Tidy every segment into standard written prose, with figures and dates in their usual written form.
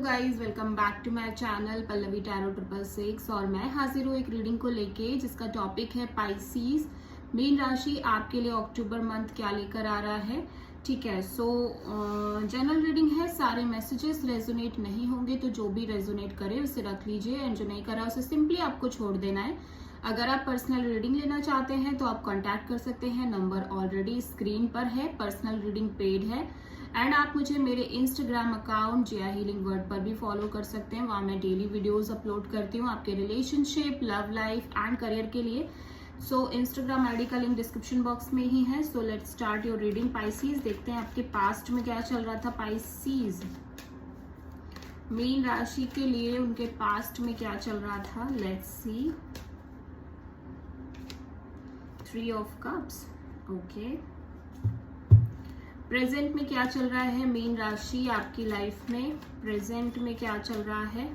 Guys, welcome back to my channel Pallavi tarot 666 और मैं हाजिर हूँ एक रीडिंग को लेके जिसका टॉपिक है पाइसीज मीन राशि आपके लिए अक्टूबर मंथ क्या लेकर आ रहा है। ठीक है, सो जनरल रीडिंग है, सारे मैसेजेस रेजोनेट नहीं होंगे तो जो भी रेजोनेट करे उसे रख लीजिए एंड जो नहीं करा उसे सिंपली आपको छोड़ देना है। अगर आप पर्सनल रीडिंग लेना चाहते हैं तो आप कांटेक्ट कर सकते हैं, नंबर ऑलरेडी स्क्रीन पर है, पर्सनल रीडिंग पेड है एंड आप मुझे मेरे इंस्टाग्राम अकाउंट जिया हीलिंग वर्ड पर भी फॉलो कर सकते हैं। वहाँ मैं डेली वीडियोस अपलोड करती हूँ आपके relationship, love life and career के लिए। सो इंस्टाग्राम आईडी का लिंक डिस्क्रिप्शन बॉक्स में ही है। So let's start your reading Pisces. देखते हैं आपके पास्ट में क्या चल रहा था पाइसीज, मीन राशि के लिए उनके पास्ट में क्या चल रहा था। Let's see, 3 of cups. Okay, present में क्या चल रहा है मीन राशि आपकी लाइफ में, प्रेजेंट में क्या चल रहा है।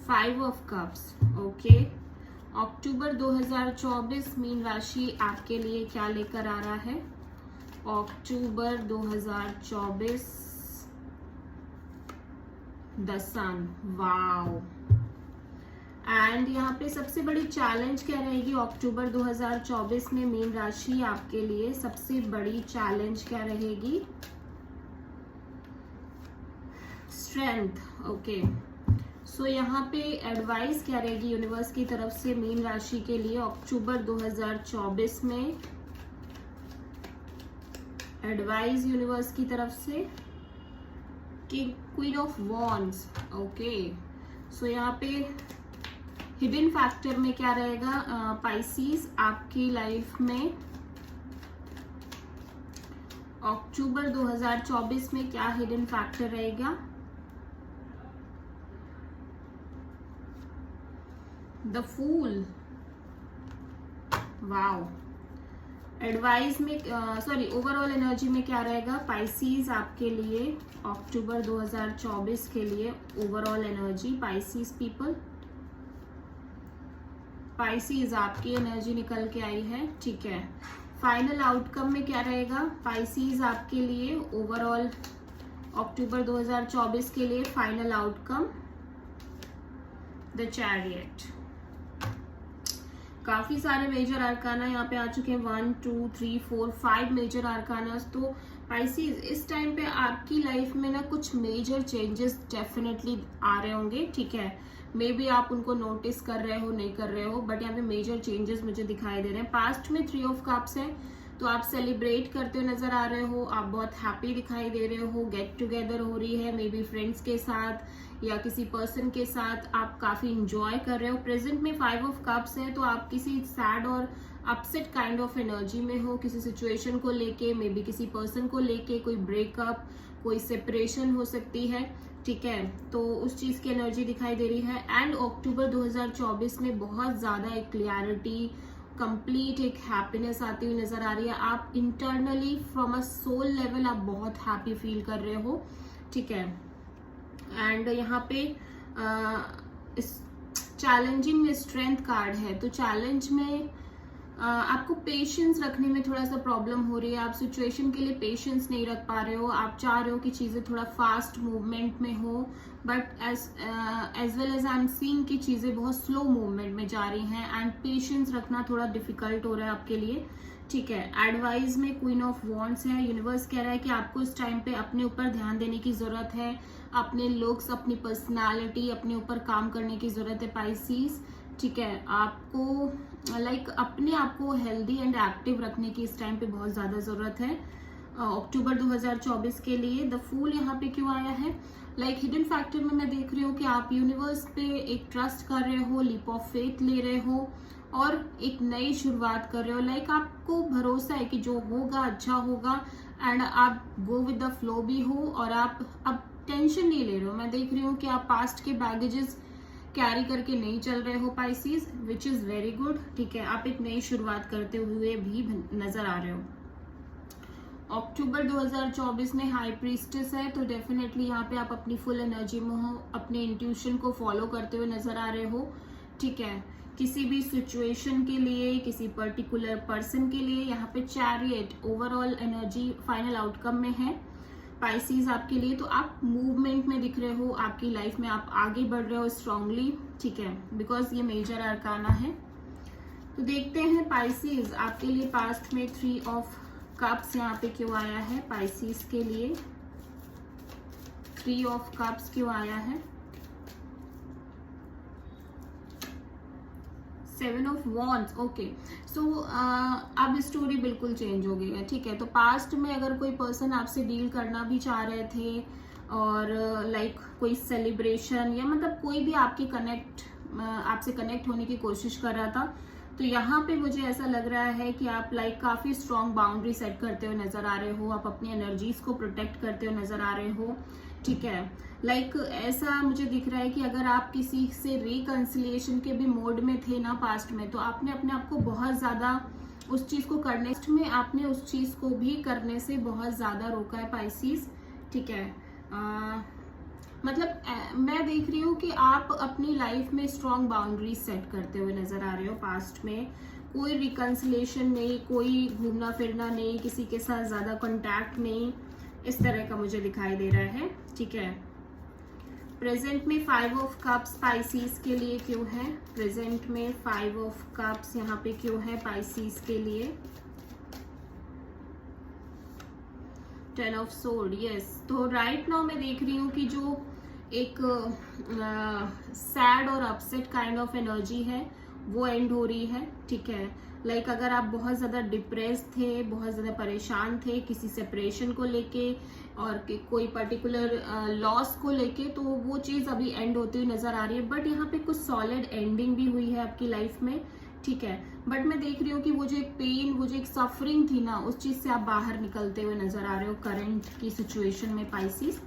Five of cups. Okay, October 2024 mean राशि आपके लिए क्या लेकर आ रहा है। अक्टूबर 2024 द सन। वाओ, एंड यहाँ पे सबसे बड़ी चैलेंज क्या रहेगी अक्टूबर 2024 में मीन राशि आपके लिए, सबसे बड़ी चैलेंज क्या रहेगी। स्ट्रेंथ। ओके, सो यहाँ पे एडवाइस क्या रहेगी यूनिवर्स की तरफ से मीन राशि के लिए अक्टूबर 2024 में। एडवाइस यूनिवर्स की तरफ से कि क्वीन ऑफ वॉन्ड्स। ओके, सो यहाँ पे हिडन फैक्टर में क्या रहेगा पाइसीज आपकी लाइफ में अक्टूबर 2024 में, क्या हिडन फैक्टर रहेगा। The fool. वाओ, एडवाइस में सॉरी ओवरऑल एनर्जी में क्या रहेगा पाइसीज आपके लिए अक्टूबर 2024 के लिए। Overall energy Pisces people, Pisces आपकी एनर्जी निकल के आई है। ठीक है, फाइनल आउटकम में क्या रहेगा पाइसीज आपके लिए ओवरऑल अक्टूबर 2024 के लिए। Final outcome the chariot. काफी सारे मेजर आर्काना यहाँ पे आ चुके हैं, 1 2 3 4 5 मेजर आर्काना। तो पाइसीज इस टाइम पे आपकी लाइफ में ना कुछ मेजर चेंजेस डेफिनेटली आ रहे होंगे। ठीक है, मे बी आप उनको नोटिस कर रहे हो नहीं कर रहे हो, बट यहाँ पे मेजर चेंजेस मुझे दिखाई दे रहे हैं। पास्ट में 3 ऑफ कप्स है तो आप सेलिब्रेट करते हुए नजर आ रहे हो, आप बहुत हैप्पी दिखाई दे रहे हो, गेट टुगेदर हो रही है मे बी फ्रेंड्स के साथ या किसी पर्सन के साथ, आप काफी इंजॉय कर रहे हो। प्रेजेंट में 5 ऑफ कप्स है तो आप किसी सैड और अपसेट काइंड ऑफ एनर्जी में हो, किसी सिचुएशन को लेके, मे बी किसी पर्सन को लेके, कोई ब्रेकअप, कोई सेपरेशन हो सकती है। ठीक है, तो उस चीज की एनर्जी दिखाई दे रही है। एंड अक्टूबर 2024 में बहुत ज्यादा एक क्लियरिटी, कंप्लीट एक हैप्पीनेस आती हुई नजर आ रही है। आप internally from a soul level आप बहुत हैप्पी फील कर रहे हो। ठीक है, एंड यहाँ पे इस चैलेंजिंग में स्ट्रेंथ कार्ड है तो चैलेंज में आपको पेशेंस रखने में थोड़ा सा प्रॉब्लम हो रही है। आप सिचुएशन के लिए पेशेंस नहीं रख पा रहे हो, आप चाह रहे हो कि चीजें थोड़ा फास्ट मूवमेंट में हो, but as well as I am seeing कि चीजें बहुत स्लो मूवमेंट में जा रही हैं एंड पेशेंस रखना थोड़ा डिफिकल्ट हो रहा है आपके लिए। ठीक है, एडवाइस में क्वीन ऑफ वॉन्ड्स है। यूनिवर्स कह रहा है कि आपको इस टाइम पे अपने ऊपर ध्यान देने की जरूरत है, अपने लुक्स, अपनी पर्सनालिटी, अपने ऊपर काम करने की जरूरत है पाइसीज। ठीक है, आपको अपने आप को हेल्दी एंड एक्टिव रखने की इस टाइम पे बहुत ज्यादा जरूरत है अक्टूबर 2024 के लिए। द फूल यहाँ पे क्यों आया है, हिडन फैक्टर में मैं देख रही हूँ कि आप यूनिवर्स पे एक ट्रस्ट कर रहे हो, लीप ऑफ फेथ ले रहे हो और एक नई शुरुआत कर रहे हो। आपको भरोसा है कि जो होगा अच्छा होगा एंड आप गो विद द फ्लो भी हो और आप अब टेंशन नहीं ले रहे हो। मैं देख रही हूँ कि आप पास्ट के बैगेजेस कैरी करके नहीं चल रहे हो Pisces, which is very good. ठीक है, आप एक नई शुरुआत करते हुए भी नजर आ रहे हो। अक्टूबर 2024 में हाई प्रीस्टेस है तो डेफिनेटली यहाँ पे आप अपनी फुल एनर्जी में हो, अपने इंट्यूशन को फॉलो करते हुए नजर आ रहे हो। ठीक है, किसी भी सिचुएशन के लिए, किसी पर्टिकुलर पर्सन के लिए। यहाँ पे chariot overall energy final outcome में है पाइसीज आपके लिए। तो आप मूवमेंट में दिख रहे हो, आपकी लाइफ में आप आगे बढ़ रहे हो स्ट्रांगली, ठीक है, बिकॉज ये मेजर अरकाना है। तो देखते हैं पाइसीज आपके लिए पास्ट में 3 ऑफ कप्स यहाँ पे क्यों आया है पाइसीज के लिए। 3 ऑफ कप्स क्यों आया है, 7 ऑफ वॉन्ड्स। ओके, सो अब स्टोरी बिल्कुल चेंज हो गई है, ठीक है। तो पास्ट में अगर कोई पर्सन आपसे डील करना भी चाह रहे थे और लाइक कोई सेलिब्रेशन या मतलब कोई भी आपसे कनेक्ट होने की कोशिश कर रहा था, तो यहाँ पे मुझे ऐसा लग रहा है कि आप लाइक काफी स्ट्रॉन्ग बाउंड्री सेट करते हुए नजर आ रहे हो, आप अपनी एनर्जीज को प्रोटेक्ट करते हुए नजर आ रहे हो, ठीक है। लाइक ऐसा मुझे दिख रहा है कि अगर आप किसी से रिकंसिलिएशन के भी मोड में थे ना पास्ट में, तो आपने अपने आप को बहुत ज्यादा उस चीज को करने में आपने उस चीज को भी करने से बहुत ज्यादा रोका है पाइसीज, ठीक है। मतलब मैं देख रही हूँ कि आप अपनी लाइफ में स्ट्रॉन्ग बाउंड्रीज सेट करते हुए नजर आ रहे हो पास्ट में। कोई रिकंसिलिएशन नहीं, कोई घूमना फिरना नहीं, किसी के साथ ज्यादा कांटेक्ट नहीं, इस तरह का मुझे दिखाई दे रहा है, ठीक है। प्रेजेंट में 5 ऑफ कप्स पाइसीज के लिए क्यों है, प्रेजेंट में 5 ऑफ कप्स यहाँ पे क्यों है पाइसीज के लिए। 10 ऑफ सोर्ड, यस। तो राइट नाउ मैं देख रही हूँ कि जो एक सैड और अपसेट काइंड ऑफ एनर्जी है वो एंड हो रही है, ठीक है। लाइक अगर आप बहुत ज्यादा डिप्रेस थे, बहुत ज्यादा परेशान थे किसी सेपरेशन को लेके और कोई पर्टिकुलर लॉस को लेके, तो वो चीज अभी एंड होती हुई नजर आ रही है। बट यहाँ पे कुछ सॉलिड एंडिंग भी हुई है आपकी लाइफ में, ठीक है। बट मैं देख रही हूँ कि वो जो एक पेन, वो जो एक सफरिंग थी ना, उस चीज से आप बाहर निकलते हुए नजर आ रहे हो करंट की सिचुएशन में पाइसीज।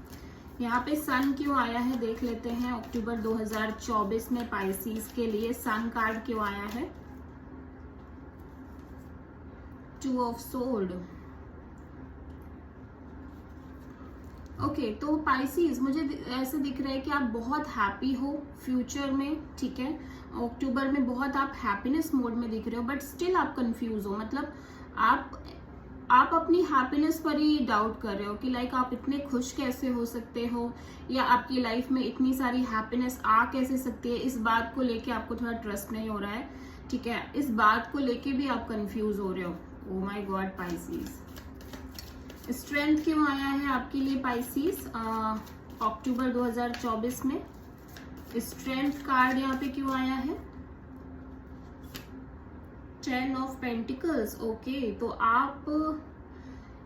यहाँ पे सन क्यों आया है देख लेते हैं। अक्टूबर 2024 में पाइसीज के लिए सन कार्ड क्यों आया है, 2 ऑफ सोर्ड। ओके, तो पाइसीज मुझे ऐसे दिख रहा है कि आप बहुत हैप्पी हो फ्यूचर में, ठीक है। अक्टूबर में बहुत आप हैप्पीनेस मोड में दिख रहे हो, बट स्टिल आप कंफ्यूज हो। मतलब आप अपनी हैप्पीनेस पर ही डाउट कर रहे हो कि लाइक आप इतने खुश कैसे हो सकते हो, या आपकी लाइफ में इतनी सारी हैप्पीनेस आ कैसे सकती है। इस बात को लेके आपको थोड़ा ट्रस्ट नहीं हो रहा है, ठीक है। इस बात को लेके भी आप कंफ्यूज हो रहे हो। Oh my God Pisces, strength क्यों आया है आपके लिए पाइसीज अक्टूबर 2024 में। स्ट्रेंथ कार्ड यहाँ पे क्यों आया है, 10 ऑफ पेंटिकल्स। ओके, तो आप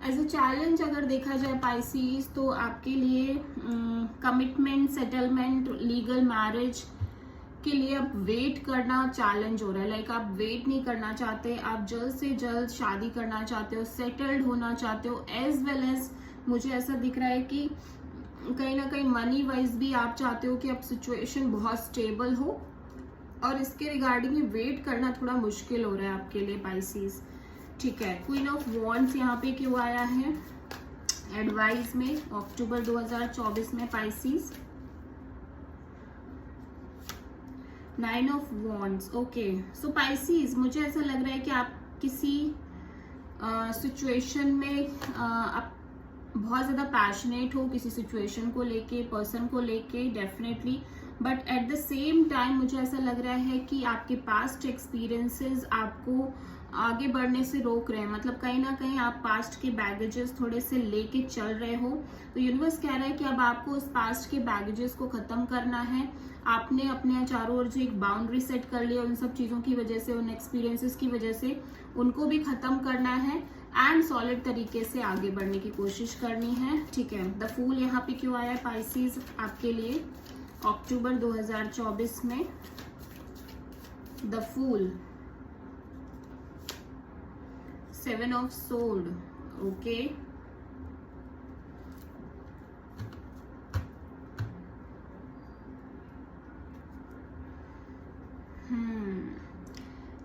एज अ चैलेंज अगर देखा जाए पाइसीज, तो आपके लिए कमिटमेंट, सेटलमेंट, लीगल मैरिज के लिए अब वेट करना चैलेंज हो रहा है। लाइक आप वेट नहीं करना चाहते, आप जल्द से जल्द शादी करना चाहते हो, सेटल्ड होना चाहते हो, एज वेल एज मुझे ऐसा दिख रहा है कि कहीं ना कहीं मनी वाइज भी आप चाहते हो कि अब सिचुएशन बहुत स्टेबल हो, और इसके रिगार्डिंग वेट करना थोड़ा मुश्किल हो रहा है आपके लिए पाइसीज, ठीक है। क्वीन ऑफ वॉन्ड्स यहाँ पे क्यों आया है एडवाइस में अक्टूबर 2024 में Pisces. 9 of wands. Okay, so Pisces मुझे ऐसा लग रहा है कि आप किसी सिचुएशन में आप बहुत ज्यादा पैशनेट हो किसी सिचुएशन को लेके, पर्सन को लेके, definitely. But at the same time मुझे ऐसा लग रहा है कि आपके पास्ट एक्सपीरियंसेस आपको आगे बढ़ने से रोक रहे हैं। मतलब कहीं ना कहीं आप पास्ट के बैगेजेस थोड़े से लेके चल रहे हो। तो यूनिवर्स कह रहा है कि अब आपको उस पास्ट के बैगेजेस को खत्म करना है। आपने अपने चारों ओर जो एक बाउंड्री सेट कर लिया उन सब चीजों की वजह से, उन एक्सपीरियंसेस की वजह से, उनको भी खत्म करना है एंड सॉलिड तरीके से आगे बढ़ने की कोशिश करनी है, ठीक है। द फूल यहाँ पे क्यों आया है पाइसीज आपके लिए अक्टूबर 2024 में। The fool, 7 of sword. Okay,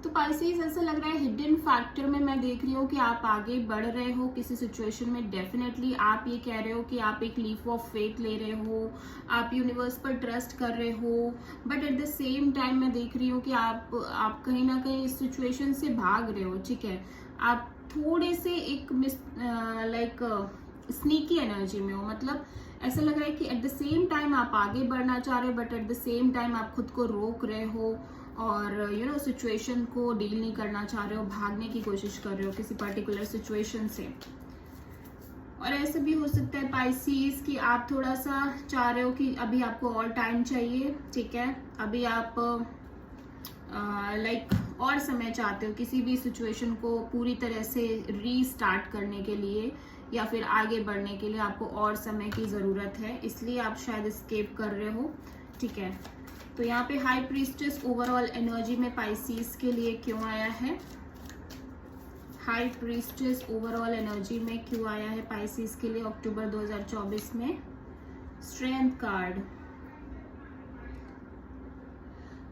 तो पाइसेस ऐसा लग रहा है हिडन फैक्टर में मैं देख रही हूँ कि आप आगे बढ़ रहे हो किसी सिचुएशन में। डेफिनेटली आप ये कह रहे हो कि आप एक लीप ऑफ फेथ ले रहे हो, आप यूनिवर्स पर ट्रस्ट कर रहे हो, but at the same time मैं देख रही हूँ कि आप कहीं ना कहीं इस सिचुएशन से भाग रहे हो। ठीक है, आप थोड़े से एक स्नीकी एनर्जी में हो। मतलब ऐसा लग रहा है कि एट द सेम टाइम आप आगे बढ़ना चाह रहे हो, but at the same time आप खुद को रोक रहे हो और सिचुएशन को डील नहीं करना चाह रहे हो, भागने की कोशिश कर रहे हो किसी पर्टिकुलर सिचुएशन से। और ऐसे भी हो सकता है पाइसेस कि आप थोड़ा सा चाह रहे हो कि अभी आपको और टाइम चाहिए। ठीक है, अभी आप और समय चाहते हो किसी भी सिचुएशन को पूरी तरह से रीस्टार्ट करने के लिए या फिर आगे बढ़ने के लिए आपको और समय की ज़रूरत है, इसलिए आप शायद एस्केप कर रहे हो। ठीक है, तो यहाँ पे हाई प्रीस्टेस ओवरऑल एनर्जी में पाइसेस के लिए क्यों आया है? हाई प्रीस्टेस ओवरऑल एनर्जी में क्यों आया है पाइसेस के लिए अक्टूबर 2024 में? Strength card.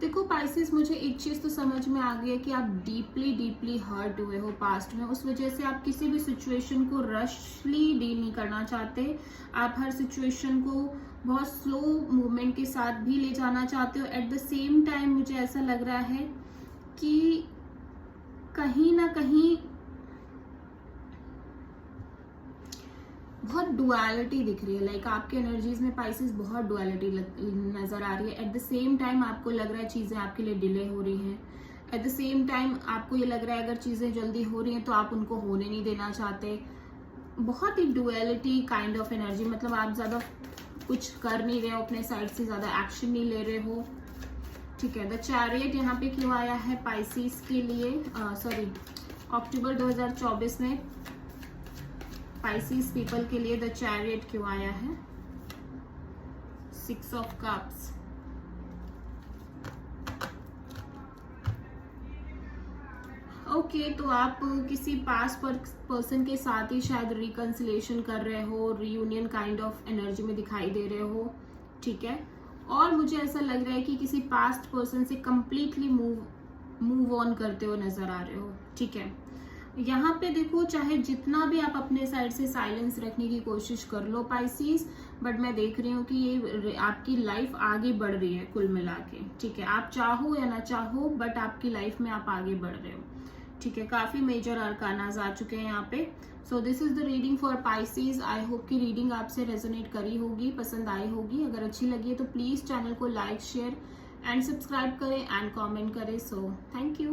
देखो पाइसेस, मुझे एक चीज तो समझ में आ गई है कि आप डीपली हर्ट हुए हो पास्ट में, उस वजह से आप किसी भी सिचुएशन को रशली डील नहीं करना चाहते। आप हर सिचुएशन को बहुत स्लो मूवमेंट के साथ भी ले जाना चाहते हो। एट द सेम टाइम मुझे ऐसा लग रहा है कि कहीं ना कहीं बहुत डुअलिटी दिख रही है। आपके एनर्जीज में पाइसेस बहुत डुअलिटी नजर आ रही है। एट द सेम टाइम आपको लग रहा है चीजें आपके लिए डिले हो रही हैं। एट द सेम टाइम आपको ये लग रहा है अगर चीजें जल्दी हो रही हैं तो आप उनको होने नहीं देना चाहते। बहुत ही डुअलिटी काइंड ऑफ एनर्जी, मतलब आप ज्यादा कुछ कर नहीं रहे हो, अपने साइड से ज्यादा एक्शन नहीं ले रहे हो। ठीक है, द चैरियट यहाँ पे क्यों आया है पाइसेस के लिए? अक्टूबर 2024 में पाइसेस पीपल के लिए द चैरियट क्यों आया है? 6 ऑफ कप्स। ओके, तो आप किसी पास पर्सन के साथ ही शायद रिकंसिलेशन कर रहे हो, रीयूनियन काइंड ऑफ एनर्जी में दिखाई दे रहे हो। ठीक है, और मुझे ऐसा लग रहा है कि किसी पास्ट पर्सन से कंप्लीटली मूव ऑन करते हो नजर आ रहे हो। ठीक है, यहाँ पे देखो चाहे जितना भी आप अपने साइड से साइलेंस रखने की कोशिश कर लो पाइसेस, बट मैं देख रही हूँ कि ये आपकी लाइफ आगे बढ़ रही है कुल मिला के। ठीक है, आप चाहो या ना चाहो बट आपकी लाइफ में आप आगे बढ़ रहे हो। ठीक है, काफी मेजर अरकानाज आ चुके हैं यहाँ पे। So this is the reading for Pisces. I hope कि रीडिंग आपसे रेजोनेट करी होगी, पसंद आई होगी। अगर अच्छी लगी है तो प्लीज चैनल को लाइक, शेयर एंड सब्सक्राइब करें एंड कॉमेंट करें। So thank you.